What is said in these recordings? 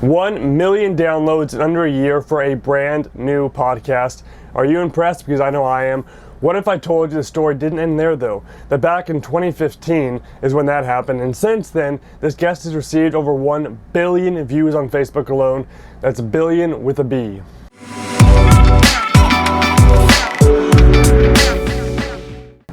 1 million downloads in under a year for a brand new podcast. Are you impressed? Because I know I am. What if I told you the story didn't end there though? That back in 2015 is when that happened, and since then, this guest has received over 1 billion views on Facebook alone. That's a billion with a B.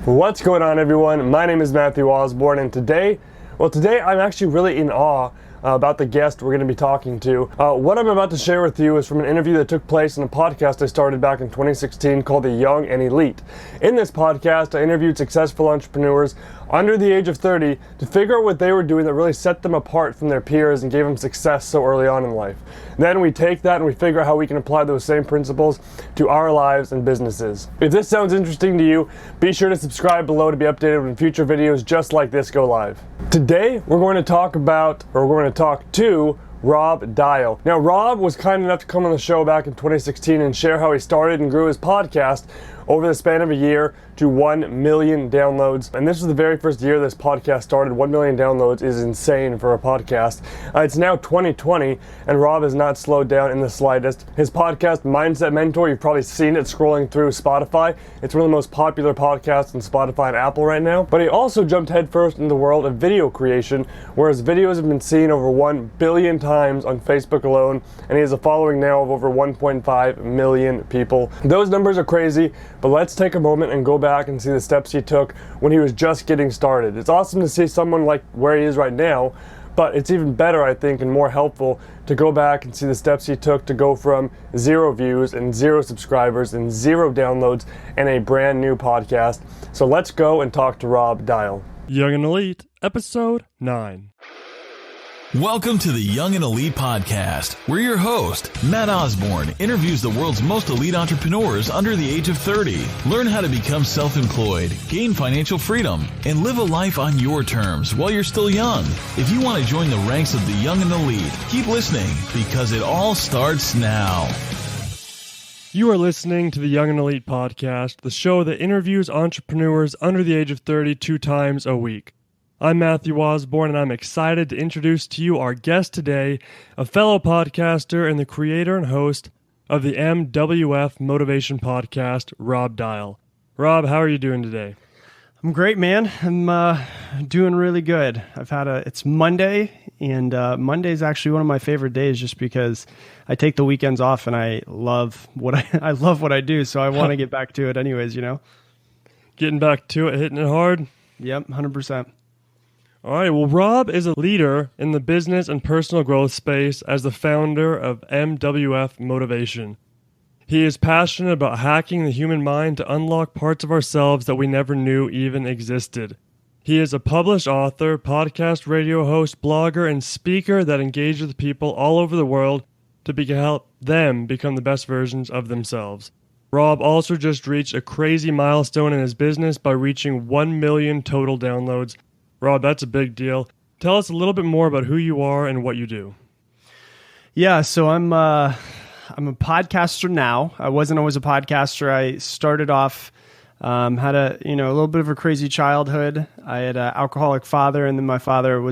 What's going on, everyone? My name is Matthew Osborne, and today I'm actually really in awe about the guest we're going to be talking to. What I'm about to share with you is from an interview that took place in a podcast I started back in 2016 called The Young and Elite. In this podcast, I interviewed successful entrepreneurs under the age of 30 to figure out what they were doing that really set them apart from their peers and gave them success so early on in life. Then we take that and we figure out how we can apply those same principles to our lives and businesses. If this sounds interesting to you, be sure to subscribe below to be updated when future videos just like this go live. Today, we're going to talk to Rob Dial. Now, Rob was kind enough to come on the show back in 2016 and share how he started and grew his podcast over the span of a year to 1 million downloads. And this was the very first year this podcast started. 1 million downloads is insane for a podcast. It's now 2020, and Rob has not slowed down in the slightest. His podcast, Mindset Mentor, you've probably seen it scrolling through Spotify. It's one of the most popular podcasts on Spotify and Apple right now. But he also jumped headfirst into the world of video creation, where his videos have been seen over 1 billion times on Facebook alone, and he has a following now of over 1.5 million people. Those numbers are crazy, but let's take a moment and go back and see the steps he took when he was just getting started. It's awesome to see someone like where he is right now, but it's even better, I think, and more helpful to go back and see the steps he took to go from 0 views and 0 subscribers and 0 downloads and a brand new podcast. So let's go and talk to Rob Dial. Young and Elite, episode 9. Welcome to the Young and Elite podcast, where your host, Matt Osborne, interviews the world's most elite entrepreneurs under the age of 30. Learn how to become self-employed, gain financial freedom, and live a life on your terms while you're still young. If you want to join the ranks of the Young and Elite, keep listening because it all starts now. You are listening to the Young and Elite podcast, the show that interviews entrepreneurs under the age of 30 2 times a week. I'm Matthew Osborne, and I'm excited to introduce to you our guest today, a fellow podcaster and the creator and host of the MWF Motivation Podcast, Rob Dial. Rob, how are you doing today? I'm great, man. I'm doing really good. It's Monday, and Monday is actually one of my favorite days just because I take the weekends off and I love what I do, so I want to get back to it anyways, you know? Getting back to it, hitting it hard? Yep, 100%. All right, well, Rob is a leader in the business and personal growth space as the founder of MWF Motivation. He is passionate about hacking the human mind to unlock parts of ourselves that we never knew even existed. He is a published author, podcast radio host, blogger, and speaker that engages people all over the world to help them become the best versions of themselves. Rob also just reached a crazy milestone in his business by reaching 1 million total downloads. Rob, that's a big deal. Tell us a little bit more about who you are and what you do. Yeah, so I'm a podcaster now. I wasn't always a podcaster. I started off, had a little bit of a crazy childhood. I had an alcoholic father, and then my father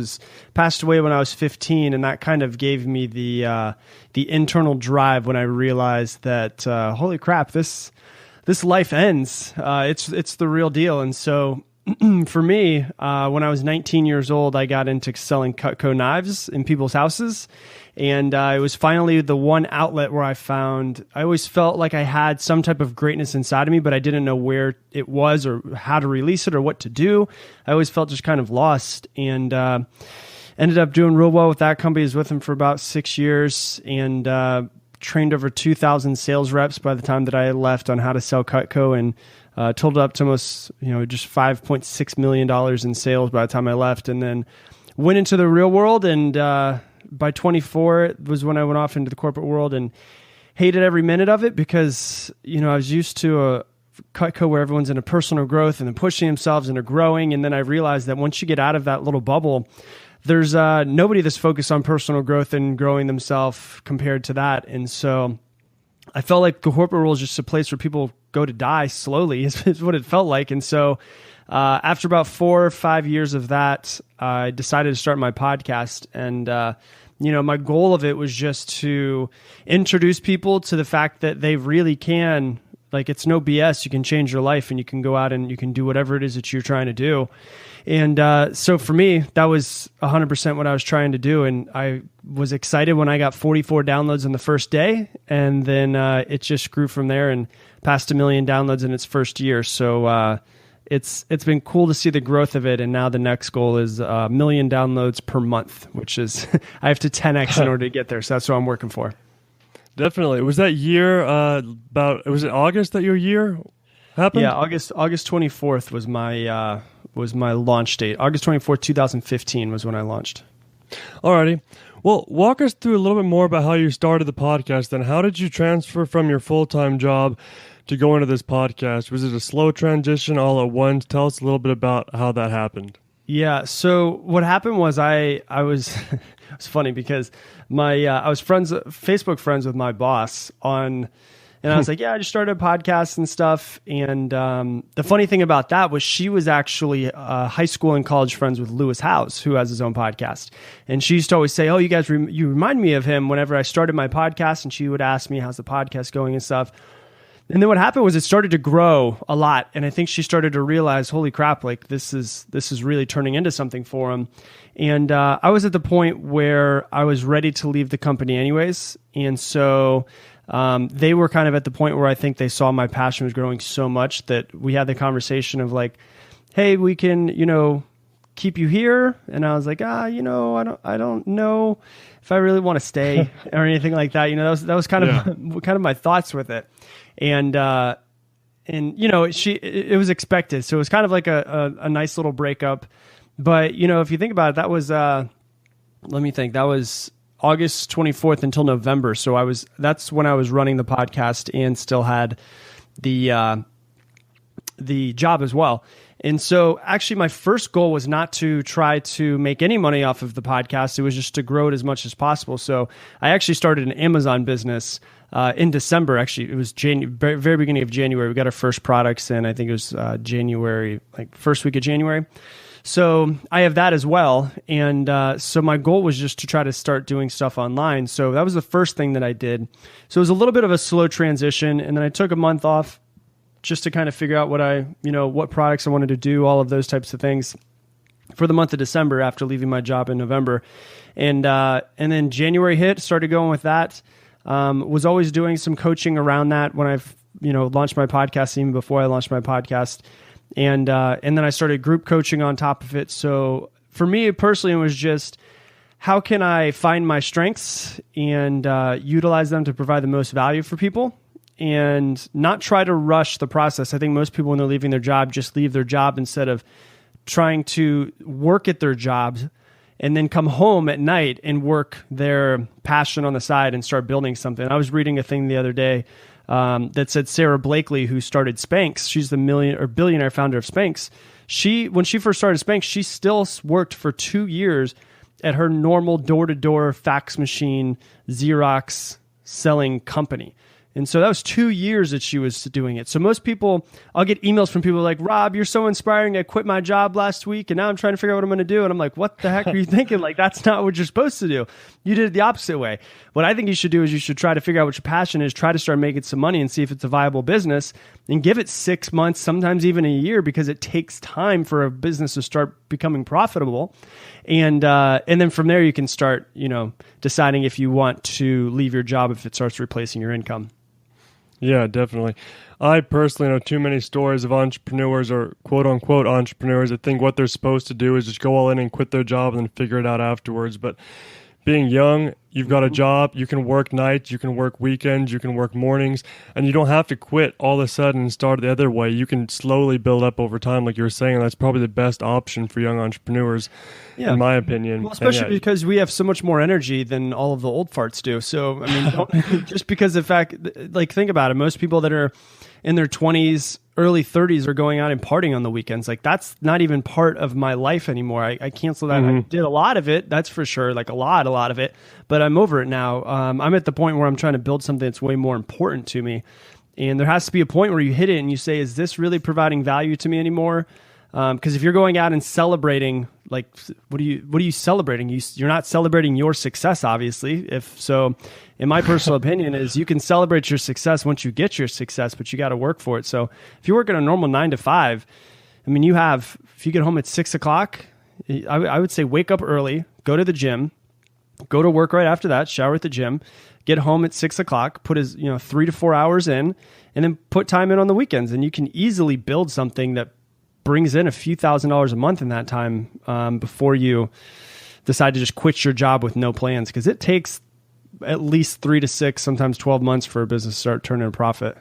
passed away when I was 15, and that kind of gave me the internal drive when I realized that holy crap, this life ends. It's the real deal, and so. For me, when I was 19 years old, I got into selling Cutco knives in people's houses. And it was finally the one outlet where I always felt like I had some type of greatness inside of me, but I didn't know where it was or how to release it or what to do. I always felt just kind of lost, and ended up doing real well with that company. I was with them for about 6 years and trained over 2,000 sales reps by the time that I left on how to sell Cutco, and totaled up to almost, just $5.6 million in sales by the time I left, and then went into the real world. And by 24, it was when I went off into the corporate world and hated every minute of it because, I was used to a Cutco where everyone's in a personal growth and then pushing themselves and they're growing. And then I realized that once you get out of that little bubble, there's nobody that's focused on personal growth and growing themselves compared to that. And so I felt like the corporate world is just a place where people go to die slowly is what it felt like. And so after about 4 or 5 years of that, I decided to start my podcast. And my goal of it was just to introduce people to the fact that they really can, like, it's no BS. You can change your life and you can go out and you can do whatever it is that you're trying to do. And so for me, that was 100% what I was trying to do. And I was excited when I got 44 downloads on the first day. And then it just grew from there and passed 1 million downloads in its first year. So it's been cool to see the growth of it. And now the next goal is 1 million downloads per month, which is I have to 10x in order to get there. So that's what I'm working for. Definitely. Was that year was it August that your year happened? Yeah, August 24th was my launch date. August 24th, 2015 was when I launched. Alrighty. Well, walk us through a little bit more about how you started the podcast then. How did you transfer from your full-time job to go into this podcast? Was it a slow transition all at once? Tell us a little bit about how that happened. Yeah. So what happened was I was it's funny because I was Facebook friends with my boss and I was like, yeah, I just started a podcast and stuff. And the funny thing about that was she was actually high school and college friends with Lewis Howes, who has his own podcast. And she used to always say, oh, you guys, you remind me of him whenever I started my podcast. And she would ask me, how's the podcast going and stuff. And then what happened was it started to grow a lot. And I think she started to realize, holy crap, like this is really turning into something for him. And I was at the point where I was ready to leave the company anyways. And so they were kind of at the point where I think they saw my passion was growing so much that we had the conversation of like, hey, we can, keep you here. And I was like, I don't know if I really want to stay or anything like that. That was kind of my thoughts with it. And it was expected. So it was kind of like a nice little breakup. But, if you think about it, that was, let me think, that was August 24th until November. So that's when I was running the podcast and still had the job as well. And so actually my first goal was not to try to make any money off of the podcast. It was just to grow it as much as possible. So I actually started an Amazon business in December. Actually, it was very beginning of January. We got our first products in, I think it was January, like first week of January. So I have that as well. And so my goal was just to try to start doing stuff online. So that was the first thing that I did. So it was a little bit of a slow transition. And then I took a month off just to kind of figure out what products I wanted to do, all of those types of things for the month of December after leaving my job in November. And then January hit, started going with that. Was always doing some coaching around that when I've, launched my podcast, even before I launched my podcast. And then I started group coaching on top of it. So for me personally, it was just, how can I find my strengths and utilize them to provide the most value for people and not try to rush the process. I think most people, when they're leaving their job, just leave their job instead of trying to work at their jobs and then come home at night and work their passion on the side and start building something. I was reading a thing the other day that said Sarah Blakely, who started Spanx, she's the billionaire founder of Spanx. When she first started Spanx, she still worked for 2 years at her normal door-to-door fax machine Xerox selling company. And so that was 2 years that she was doing it. So most people, I'll get emails from people like, Rob, you're so inspiring. I quit my job last week and now I'm trying to figure out what I'm going to do. And I'm like, what the heck are you thinking? Like, that's not what you're supposed to do. You did it the opposite way. What I think you should do is you should try to figure out what your passion is, try to start making some money and see if it's a viable business and give it 6 months, sometimes even a year, because it takes time for a business to start becoming profitable. And then from there you can start, deciding if you want to leave your job if it starts replacing your income. Yeah, definitely. I personally know too many stories of entrepreneurs or quote-unquote entrepreneurs that think what they're supposed to do is just go all in and quit their job and then figure it out afterwards. But being young, you've got a job, you can work nights, you can work weekends, you can work mornings, and you don't have to quit all of a sudden and start the other way. You can slowly build up over time, like you were saying, and that's probably the best option for young entrepreneurs, in my opinion. Well, especially because we have so much more energy than all of the old farts do. So, I mean, just because of the fact, like, think about it. Most people that are in their 20s, early 30s are going out and partying on the weekends. Like, that's not even part of my life anymore. I canceled that. I did a lot of it, that's for sure, like a lot of it, but I'm over it now. I'm at the point where I'm trying to build something that's way more important to me. And there has to be a point where you hit it and you say, is this really providing value to me anymore? Because if you're going out and celebrating, like, what are you celebrating? You're not celebrating your success, obviously. If so, in my personal opinion, is you can celebrate your success once you get your success, but you got to work for it. So if you work at a normal 9 to 5, I mean, if you get home at 6 o'clock, I would say wake up early, go to the gym, go to work right after that, shower at the gym, get home at 6 o'clock, put 3 to 4 hours in, and then put time in on the weekends. And you can easily build something that brings in a few $1,000s a month in that time before you decide to just quit your job with no plans. Because it takes at least 3 to 6, sometimes 12 months for a business to start turning a profit.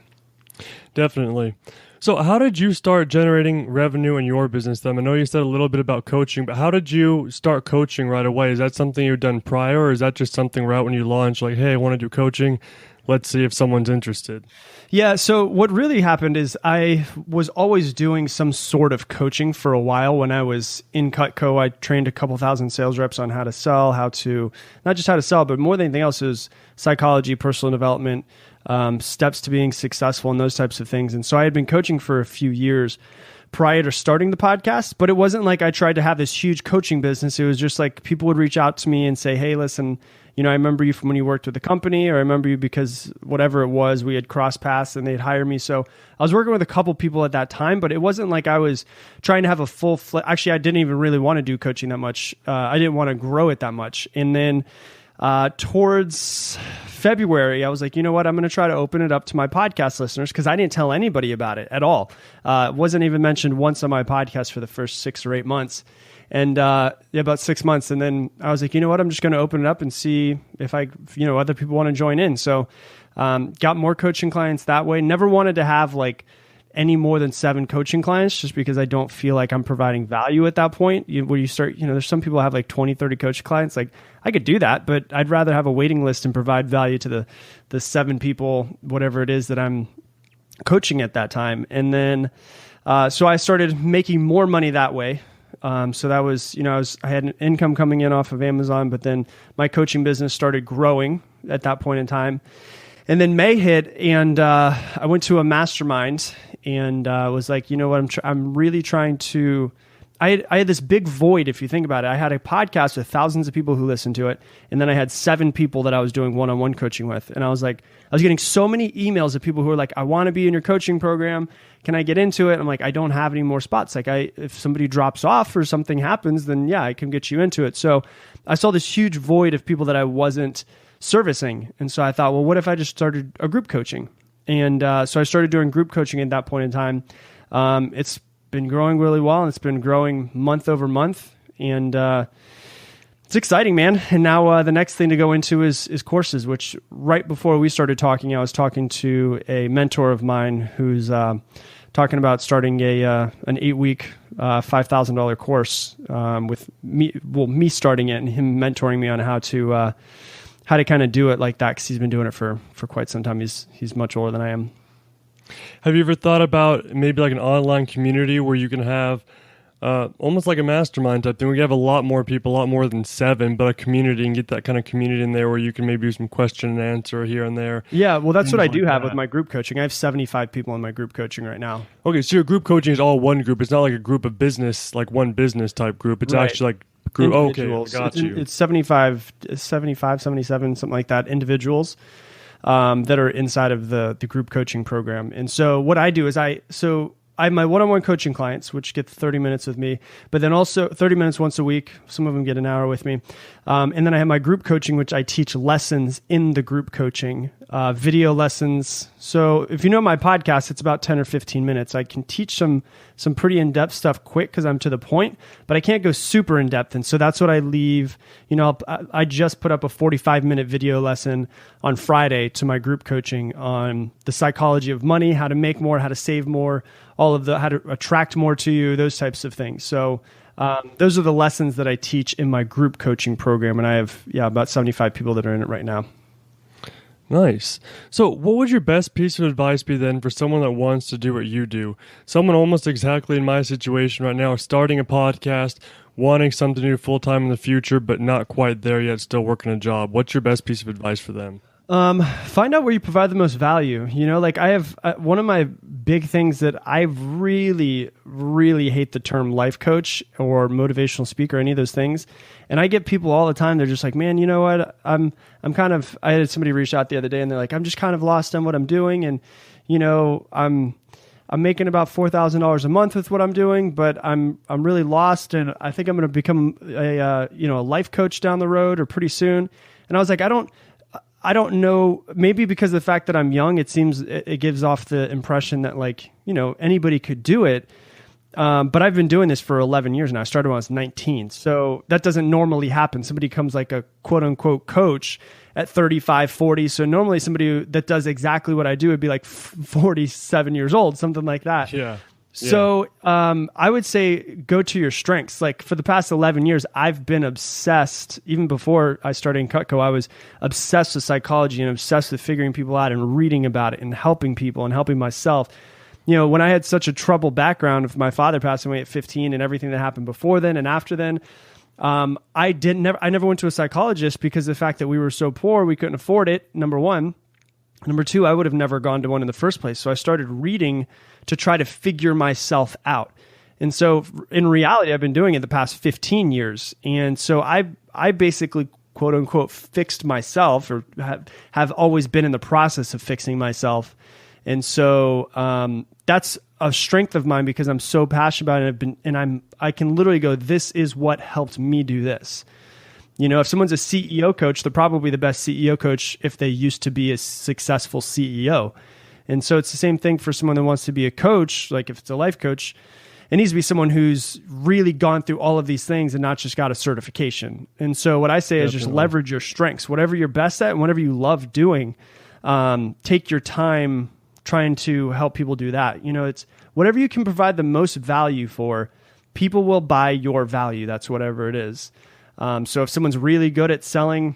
Definitely. So how did you start generating revenue in your business then? I know you said a little bit about coaching, but how did you start coaching right away? Is that something you've done prior, or is that just something right when you launched, like, hey, I want to do coaching, let's see if someone's interested? Yeah, so what really happened is I was always doing some sort of coaching for a while. When I was in Cutco, I trained a couple thousand sales reps on how to sell, not just how to sell, but more than anything else is psychology, personal development, steps to being successful, and those types of things. And so I had been coaching for a few years prior to starting the podcast, but it wasn't like I tried to have this huge coaching business. It was just like people would reach out to me and say, hey, listen, I remember you from when you worked with the company, or I remember you because whatever it was, we had crossed paths and they'd hire me. So I was working with a couple people at that time, but it wasn't like I was trying to have a actually, I didn't even really want to do coaching that much. I didn't want to grow it that much. And then towards February, I was like, you know what? I'm going to try to open it up to my podcast listeners, because I didn't tell anybody about it at all. It wasn't even mentioned once on my podcast for the first 6 or 8 months. And about 6 months. And then I was like, you know what? I'm just going to open it up and see if other people want to join in. So got more coaching clients that way. Never wanted to have like any more than 7 coaching clients, just because I don't feel like I'm providing value at that point. Where you start, there's some people have like 20, 30 coach clients. Like, I could do that, but I'd rather have a waiting list and provide value to the 7 people, whatever it is that I'm coaching at that time. And then, so I started making more money that way. So that was, I had an income coming in off of Amazon, but then my coaching business started growing at that point in time. And then May hit, and I went to a mastermind and was like, you know what, I'm really trying to, I had this big void, if you think about it. I had a podcast with thousands of people who listened to it, and then I had 7 people that I was doing one-on-one coaching with. And I was like, I was getting so many emails of people who were like, I want to be in your coaching program. Can I get into it? I'm like, I don't have any more spots. Like, if somebody drops off or something happens, then yeah, I can get you into it. So I saw this huge void of people that I wasn't servicing. And so I thought, well, what if I just started a group coaching? And so I started doing group coaching at that point in time. It's been growing really well, and it's been growing month over month. And it's exciting, man. And now the next thing to go into is courses, which right before we started talking, I was talking to a mentor of mine who's talking about starting an 8-week $5,000 course with me starting it and him mentoring me on how to kind of do it like that, because he's been doing it for quite some time. He's much older than I am. Have you ever thought about maybe like an online community where you can have almost like a mastermind type thing? We have a lot more people, a lot more than 7, but a community, and get that kind of community in there where you can maybe do some question and answer here and there. Yeah, well, that's what I do have with my group coaching. I have 75 people in my group coaching right now. Okay, so your group coaching is all one group. It's not like a group of business, like one business type group. It's actually like group. Oh, okay, got you. It's 75, 77, something like that, individuals that are inside of the group coaching program. And so what I do is I have my one-on-one coaching clients, which get 30 minutes with me, but then also 30 minutes once a week. Some of them get an hour with me. And then I have my group coaching, which I teach lessons in the group coaching, video lessons. So if you know my podcast, it's about 10 or 15 minutes. I can teach some pretty in-depth stuff quick because I'm to the point, but I can't go super in-depth. And so that's what I leave. I just put up a 45-minute video lesson on Friday to my group coaching on the psychology of money, how to make more, how to save more, how to attract more to you, those types of things. So those are the lessons that I teach in my group coaching program. And I have, about 75 people that are in it right now. Nice. So what would your best piece of advice be then for someone that wants to do what you do? Someone almost exactly in my situation right now, starting a podcast, wanting something to do full-time in the future, but not quite there yet, still working a job. What's your best piece of advice for them? Find out where you provide the most value. Like I have one of my big things that I really, really hate the term life coach or motivational speaker, any of those things. And I get people all the time. They're just like, man, you know what? I had somebody reach out the other day and they're like, I'm just kind of lost on what I'm doing. And, I'm making about $4,000 a month with what I'm doing, but I'm really lost. And I think I'm going to become a life coach down the road or pretty soon. And I was like, I don't know, maybe because of the fact that I'm young, it gives off the impression that anybody could do it. But I've been doing this for 11 years now. I started when I was 19. So that doesn't normally happen. Somebody comes like a quote unquote coach at 35, 40. So normally somebody that does exactly what I do would be like 47 years old, something like that. Yeah. So I would say go to your strengths. Like for the past 11 years, I've been obsessed. Even before I started in Cutco, I was obsessed with psychology and obsessed with figuring people out and reading about it and helping people and helping myself. When I had such a troubled background of my father passing away at 15 and everything that happened before then and after then, I never went to a psychologist because of the fact that we were so poor, we couldn't afford it, number one. Number two, I would have never gone to one in the first place. So I started reading to try to figure myself out. And so in reality, I've been doing it the past 15 years. And so I basically, quote unquote, fixed myself or have always been in the process of fixing myself. And so that's a strength of mine because I'm so passionate about it. I can literally go, this is what helped me do this. If someone's a CEO coach, they're probably the best CEO coach if they used to be a successful CEO. And so it's the same thing for someone that wants to be a coach. Like if it's a life coach, it needs to be someone who's really gone through all of these things and not just got a certification. And so what I say is just leverage your strengths, whatever you're best at and whatever you love doing. Take your time trying to help people do that. It's whatever you can provide the most value for, people will buy your value. That's whatever it is. So if someone's really good at selling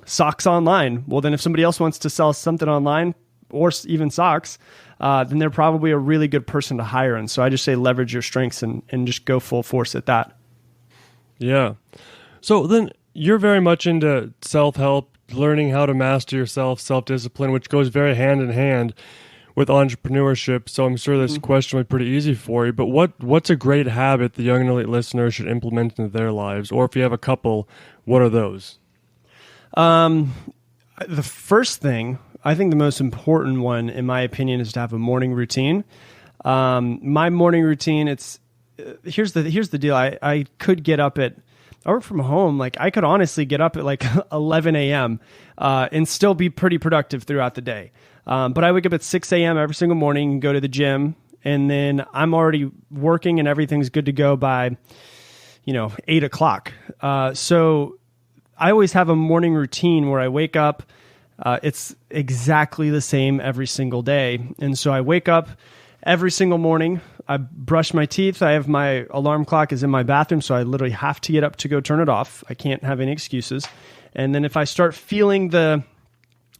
socks online, well, then if somebody else wants to sell something online or even socks, then they're probably a really good person to hire. And so I just say leverage your strengths and just go full force at that. Yeah. So then you're very much into self-help, learning how to master yourself, self-discipline, which goes very hand in hand with entrepreneurship. So I'm sure this question will be pretty easy for you, but what's a great habit the Young and Elite listeners should implement into their lives? Or if you have a couple, what are those? The first thing, I think the most important one, in my opinion, is to have a morning routine. My morning routine, here's the deal. I could get up I work from home. Like I could honestly get up at like 11 a.m. And still be pretty productive throughout the day. But I wake up at 6 a.m. every single morning and go to the gym. And then I'm already working and everything's good to go by, 8 o'clock. So I always have a morning routine where I wake up. It's exactly the same every single day. And so I wake up every single morning. I brush my teeth. I have my alarm clock is in my bathroom. So I literally have to get up to go turn it off. I can't have any excuses. And then if I start feeling the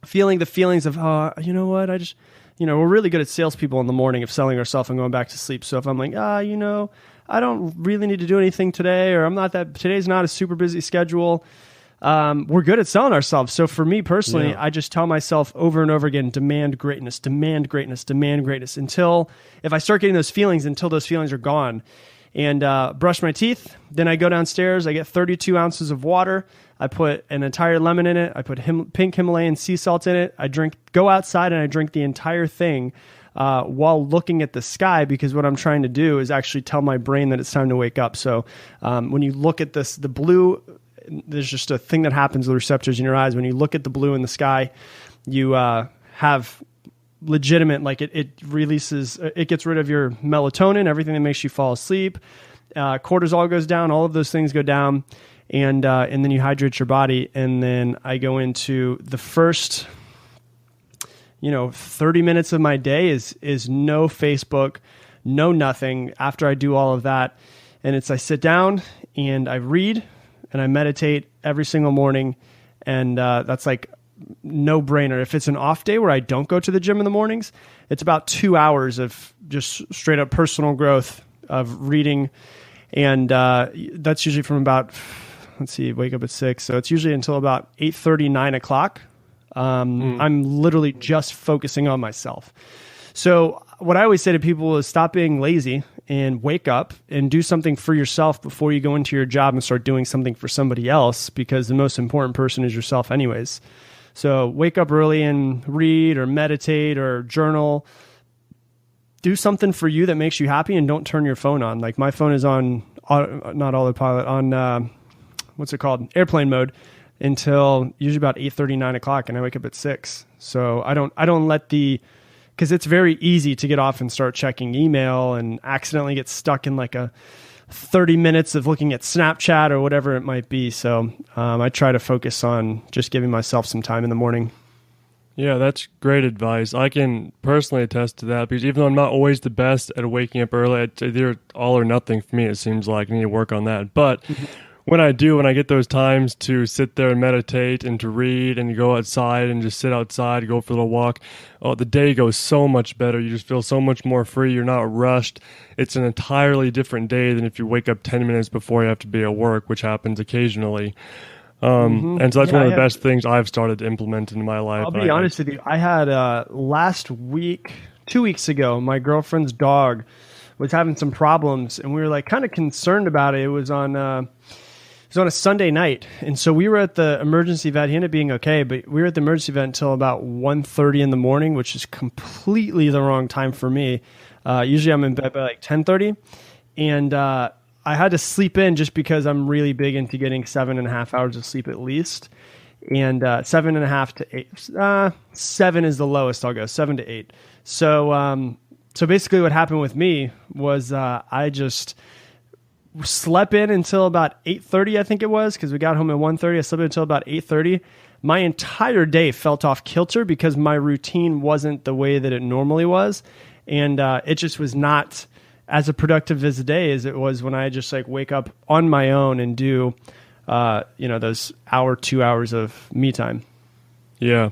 feelings of, you know what, we're really good at salespeople in the morning of selling ourselves and going back to sleep. So if I'm like, I don't really need to do anything today, or today's not a super busy schedule. We're good at selling ourselves. So for me personally, I just tell myself over and over again, demand greatness, demand greatness, demand greatness until if I start getting those feelings, until those feelings are gone. And brush my teeth. Then I go downstairs. I get 32 ounces of water. I put an entire lemon in it. I put pink Himalayan sea salt in it. Go outside and I drink the entire thing while looking at the sky, because what I'm trying to do is actually tell my brain that it's time to wake up. So when you look at the blue, there's just a thing that happens with receptors in your eyes. When you look at the blue in the sky, you have legitimate, like it releases, it gets rid of your melatonin, everything that makes you fall asleep. Cortisol goes down, all of those things go down, and then you hydrate your body. And then I go into the first, 30 minutes of my day is no Facebook, no nothing after I do all of that. And I sit down and I read and I meditate every single morning. And that's like no brainer. If it's an off day where I don't go to the gym in the mornings, it's about 2 hours of just straight up personal growth of reading. And that's usually from about, wake up at 6. So it's usually until about 8:30, 9 o'clock. I'm literally just focusing on myself. So what I always say to people is stop being lazy and wake up and do something for yourself before you go into your job and start doing something for somebody else, because the most important person is yourself anyways. So wake up early and read or meditate or journal. Do something for you that makes you happy, and don't turn your phone on. Like my phone is on, not autopilot, on what's it called? Airplane mode until usually about 8:30, 9 o'clock, and I wake up at 6. So I don't let because it's very easy to get off and start checking email and accidentally get stuck in like a 30 minutes of looking at Snapchat or whatever it might be. So I try to focus on just giving myself some time in the morning. Yeah, that's great advice. I can personally attest to that, because even though I'm not always the best at waking up early, it's either all or nothing for me. It seems like I need to work on that. But when I get those times to sit there and meditate and to read and go outside and just sit outside, go for a little walk, the day goes so much better. You just feel so much more free. You're not rushed. It's an entirely different day than if you wake up 10 minutes before you have to be at work, which happens occasionally. And so that's one of the best things I've started to implement in my life. I'll be honest with you. I had last week, 2 weeks ago, my girlfriend's dog was having some problems, and we were like kind of concerned about it. It was on a Sunday night, and so we were at the emergency vet. He ended up being okay, but we were at the emergency vet until about 1:30 in the morning, which is completely the wrong time for me. Usually I'm in bed by like 10:30, and I had to sleep in just because I'm really big into getting 7.5 hours of sleep at least. And 7.5 to 8. 7 is the lowest I'll go, 7 to 8. So basically what happened with me was I just slept in until about 8:30, I think it was, because we got home at 1:30. I slept in until about 8:30. My entire day felt off kilter because my routine wasn't the way that it normally was. And it just was not as a productive as a day as it was when I just like wake up on my own and do, those 2 hours of me time. Yeah.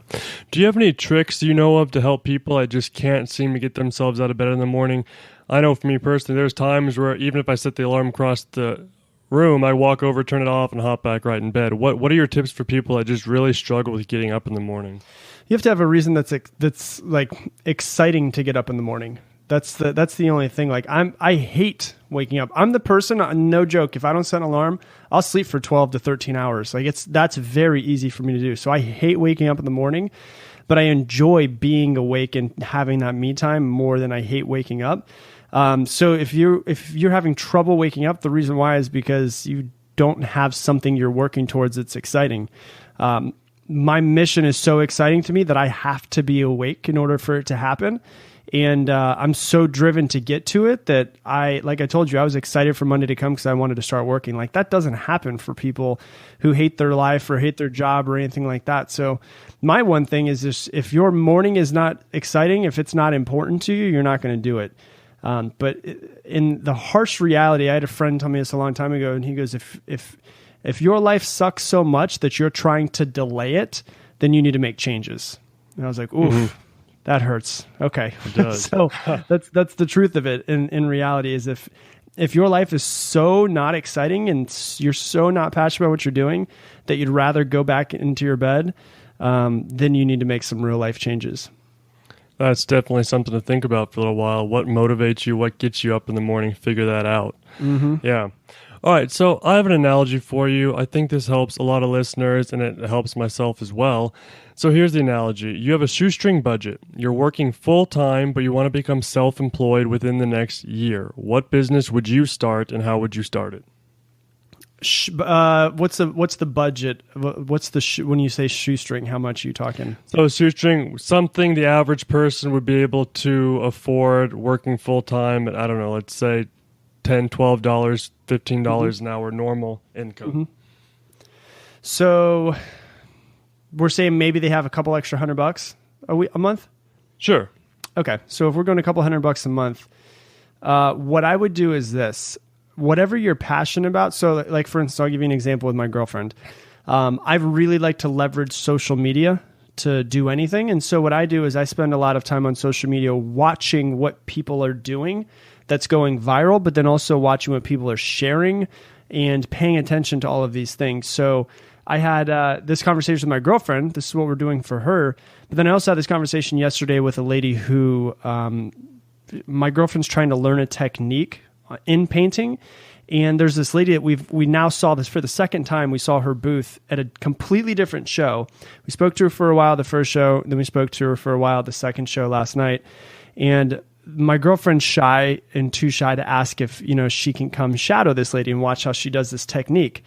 Do you have any tricks you know of to help people that just can't seem to get themselves out of bed in the morning? I know for me personally, there's times where even if I set the alarm across the room, I walk over, turn it off, and hop back right in bed. What are your tips for people that just really struggle with getting up in the morning? You have to have a reason that's like exciting to get up in the morning. That's the only thing. Like I hate waking up. I'm the person, no joke, if I don't set an alarm, I'll sleep for 12 to 13 hours. Like that's very easy for me to do. So I hate waking up in the morning, but I enjoy being awake and having that me time more than I hate waking up. So if you're having trouble waking up, the reason why is because you don't have something you're working towards that's exciting. My mission is so exciting to me that I have to be awake in order for it to happen. And I'm so driven to get to it that like I told you, I was excited for Monday to come because I wanted to start working. Like that doesn't happen for people who hate their life or hate their job or anything like that. So my one thing is just, if your morning is not exciting, if it's not important to you, you're not going to do it. But in the harsh reality, I had a friend tell me this a long time ago, and he goes, if your life sucks so much that you're trying to delay it, then you need to make changes. And I was like, oof. Mm-hmm. That hurts. Okay. It does. So that's the truth of it. In reality is if your life is so not exciting and you're so not passionate about what you're doing that you'd rather go back into your bed, then you need to make some real life changes. That's definitely something to think about for a little while. What motivates you? What gets you up in the morning? Figure that out. Mm-hmm. Yeah. All right. So I have an analogy for you. I think this helps a lot of listeners, and it helps myself as well. So here's the analogy. You have a shoestring budget. You're working full time, but you want to become self-employed within the next year. What business would you start, and how would you start it? What's the budget? What's when you say shoestring? How much are you talking? So shoestring, something the average person would be able to afford working full time at, I don't know, let's say $10, $12, $15 an hour normal income. Mm-hmm. So we're saying maybe they have a couple extra $100 a month? Sure. Okay. So if we're going a couple $100 a month, what I would do is this. Whatever you're passionate about. So like, for instance, I'll give you an example with my girlfriend. I really like to leverage social media to do anything. And so what I do is I spend a lot of time on social media watching what people are doing that's going viral, but then also watching what people are sharing and paying attention to all of these things. So I had this conversation with my girlfriend. This is what we're doing for her. But then I also had this conversation yesterday with a lady who my girlfriend's trying to learn a technique in painting. And there's this lady that we now saw this for the second time. We saw her booth at a completely different show. We spoke to her for a while the first show, then we spoke to her for a while the second show last night. And my girlfriend's shy and too shy to ask if, she can come shadow this lady and watch how she does this technique.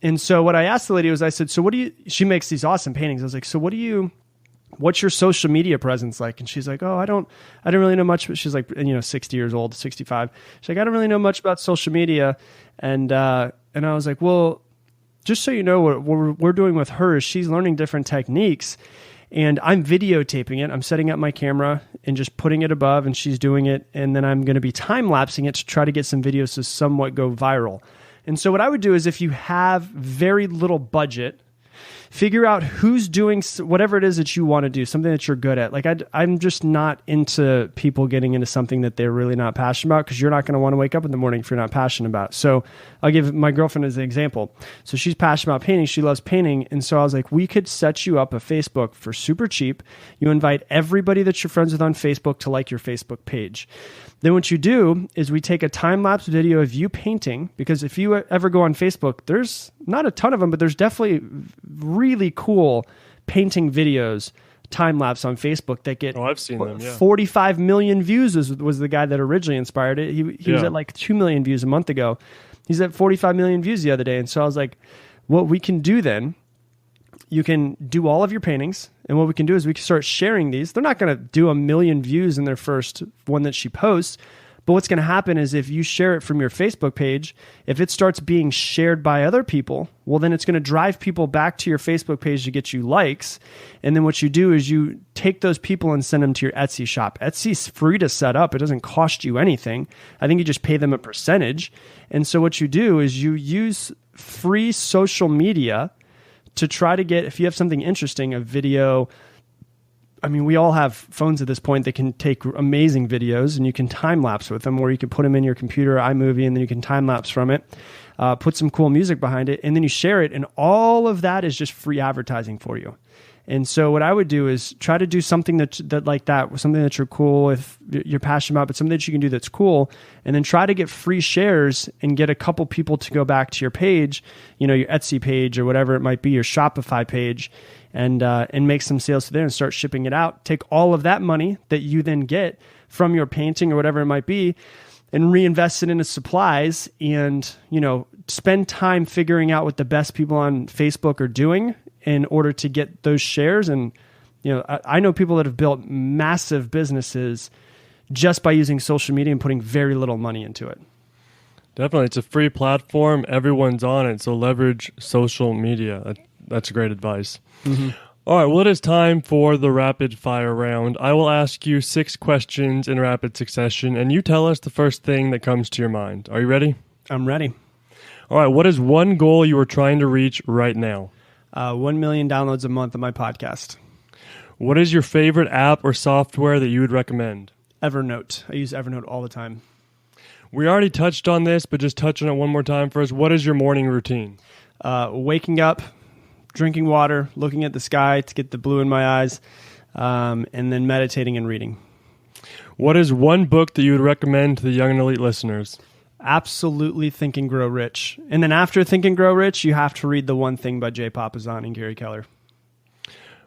And so what I asked the lady was, I said, so she makes these awesome paintings. I was like, so what's your social media presence like? And she's like, oh, I don't really know much. But she's like, 60 years old, 65. She's like, I don't really know much about social media. And I was like, well, just so you know, what we're doing with her is she's learning different techniques, and I'm videotaping it. I'm setting up my camera and just putting it above, and she's doing it. And then I'm going to be time-lapsing it to try to get some videos to somewhat go viral. And so what I would do is, if you have very little budget, figure out who's doing whatever it is that you want to do, something that you're good at. Like I'm just not into people getting into something that they're really not passionate about, because you're not going to want to wake up in the morning if you're not passionate about it. So I'll give my girlfriend as an example. So she's passionate about painting. She loves painting. And so I was like, we could set you up a Facebook for super cheap. You invite everybody that you're friends with on Facebook to like your Facebook page. Then what you do is we take a time-lapse video of you painting, because if you ever go on Facebook, there's not a ton of them, but there's definitely really cool painting videos, time-lapse on Facebook that get I've seen them, yeah. 45 million views was the guy that originally inspired it. He was at like 2 million views a month ago. He's at 45 million views the other day. And so I was like, what we can do then, you can do all of your paintings, and what we can do is we can start sharing these. They're not going to do 1 million views in their first one that she posts, but what's going to happen is if you share it from your Facebook page, if it starts being shared by other people, well, then it's going to drive people back to your Facebook page to get you likes. And then what you do is you take those people and send them to your Etsy shop. Etsy's free to set up. It doesn't cost you anything. I think you just pay them a percentage. And so what you do is you use free social media to try to get, if you have something interesting, a video. I mean, we all have phones at this point that can take amazing videos, and you can time lapse with them, or you can put them in your computer, iMovie, and then you can time lapse from it, put some cool music behind it, and then you share it. And all of that is just free advertising for you. And so what I would do is try to do something that like that, something that you're cool with, you're passionate about, but something that you can do that's cool, and then try to get free shares and get a couple people to go back to your page, your Etsy page or whatever it might be, your Shopify page, and make some sales to there and start shipping it out. Take all of that money that you then get from your painting or whatever it might be, and reinvest it into supplies, and spend time figuring out what the best people on Facebook are doing in order to get those shares. And I know people that have built massive businesses just by using social media and putting very little money into it. Definitely. It's a free platform. Everyone's on it. So leverage social media. That's great advice. Mm-hmm. All right. Well, it is time for the rapid fire round. I will ask you 6 questions in rapid succession, and you tell us the first thing that comes to your mind. Are you ready? I'm ready. All right. What is one goal you are trying to reach right now? 1 million downloads a month of my podcast. What is your favorite app or software that you would recommend? Evernote. I use Evernote all the time. We already touched on this, but just touch on it one more time for us. What is your morning routine? Waking up, drinking water, looking at the sky to get the blue in my eyes, and then meditating and reading. What is one book that you would recommend to the Young and Elite listeners? Absolutely Think and Grow Rich. And then after Think and Grow Rich, you have to read The One Thing by Jay Papasan and Gary Keller.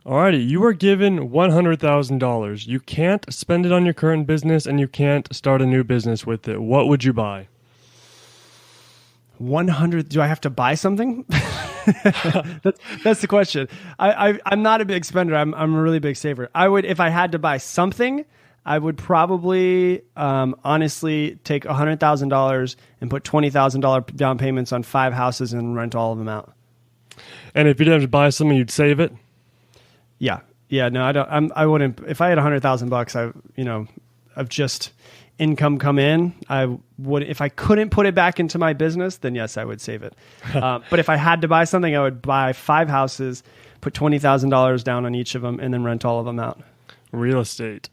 Alrighty, you are given $100,000. You can't spend it on your current business, and you can't start a new business with it. What would you buy? 100. Do I have to buy something? That's the question. I'm not a big spender. I'm a really big saver. I would, if I had to buy something, I would probably honestly take $100,000 and put $20,000 down payments on 5 houses and rent all of them out. And if you didn't have to buy something, you'd save it? Yeah. No, I don't. I wouldn't. If I had $100,000, of just income come in, I would. If I couldn't put it back into my business, then yes, I would save it. But if I had to buy something, I would buy 5 houses, put $20,000 down on each of them, and then rent all of them out. Real estate.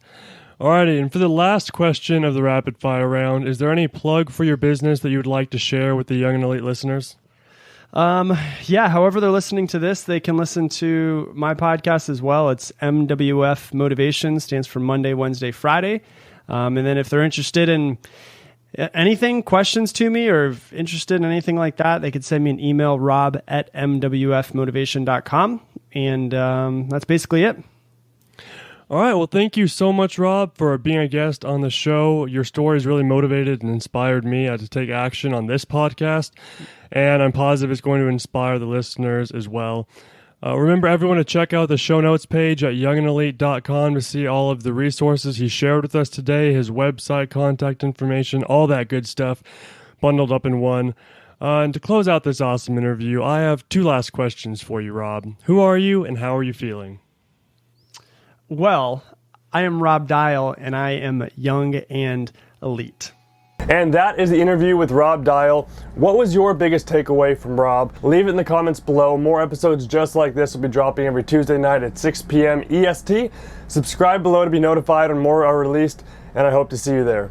Alrighty, and for the last question of the rapid fire round, is there any plug for your business that you would like to share with the Young and Elite listeners? Yeah, however they're listening to this, they can listen to my podcast as well. It's MWF Motivation, stands for Monday, Wednesday, Friday. And then if they're interested in anything, questions to me, or interested in anything like that, they could send me an email, rob@mwfmotivation.com. And that's basically it. All right. Well, thank you so much, Rob, for being a guest on the show. Your story has really motivated and inspired me to take action on this podcast. And I'm positive it's going to inspire the listeners as well. Remember, everyone, to check out the show notes page at youngandelite.com to see all of the resources he shared with us today, his website, contact information, all that good stuff bundled up in one. And to close out this awesome interview, I have two last questions for you, Rob. Who are you and how are you feeling? Well, I am Rob Dial, and I am young and elite. And that is the interview with Rob Dial. What was your biggest takeaway from Rob? Leave it in the comments below. More episodes just like this will be dropping every Tuesday night at 6 p.m. EST. Subscribe below to be notified when more are released, and I hope to see you there.